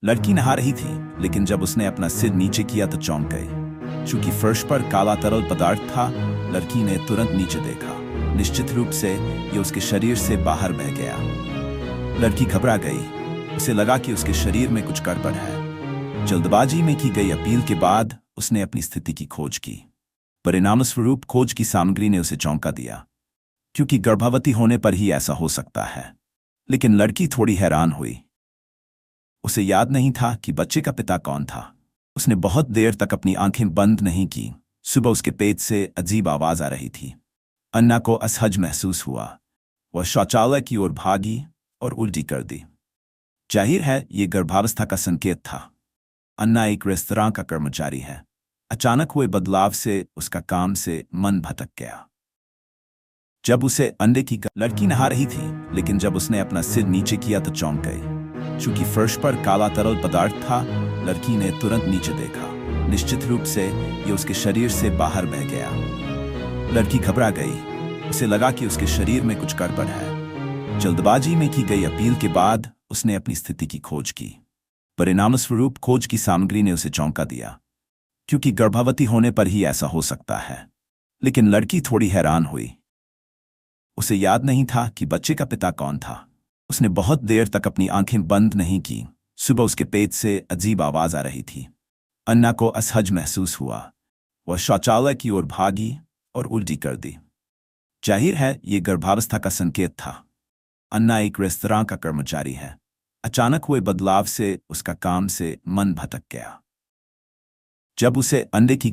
लड़की नहा रही थी, लेकिन जब उसने अपना सिर नीचे किया तो चौंक गई। चूंकि फर्श पर काला तरल पदार्थ था, लड़की ने तुरंत नीचे देखा। निश्चित रूप से ये उसके शरीर से बाहर बह गया। लड़की घबरा गई। उसे लगा कि उसके शरीर में कुछ गड़बड़ है। जल्दबाजी में की गई अपील के बाद उसने अपनी स्थिति की खोज की। परिणामस्वरूप खोज की सामग्री ने उसे चौंका दिया, क्योंकि गर्भवती होने पर ही ऐसा हो सकता है। लेकिन लड़की थोड़ी हैरान हुई। उसे याद नहीं था कि बच्चे का पिता कौन था। उसने बहुत देर तक अपनी आंखें बंद नहीं की। सुबह उसके पेट से अजीब आवाज आ रही थी। अन्ना को असहज महसूस हुआ। वह शौचालय की ओर भागी और उल्टी कर दी। जाहिर है ये गर्भावस्था का संकेत था। अन्ना एक रेस्तरां का कर्मचारी है। अचानक हुए बदलाव से उसका काम से मन भटक गया। जब उसे अंडे की लड़की नहा रही थी, लेकिन जब उसने अपना सिर नीचे किया तो चौंक गई। चूंकि फर्श पर काला तरल पदार्थ था, लड़की ने तुरंत नीचे देखा। निश्चित रूप से ये उसके शरीर से बाहर बह गया। लड़की घबरा गई। उसे लगा कि उसके शरीर में कुछ गड़बड़ है। जल्दबाजी में की गई अपील के बाद उसने अपनी स्थिति की खोज की। परिणामस्वरूप खोज की सामग्री ने उसे चौंका दिया, क्योंकि गर्भवती होने पर ही ऐसा हो सकता है। लेकिन लड़की थोड़ी हैरान हुई। उसे याद नहीं था कि बच्चे का पिता कौन था। उसने बहुत देर तक अपनी आंखें बंद नहीं की। सुबह उसके पेट से अजीब आवाज आ रही थी। अन्ना को असहज महसूस हुआ। वह शौचालय की ओर भागी और उल्टी कर दी। जाहिर है ये गर्भावस्था का संकेत था। अन्ना एक रेस्तरां का कर्मचारी है। अचानक हुए बदलाव से उसका काम से मन भटक गया। जब उसे अंडे की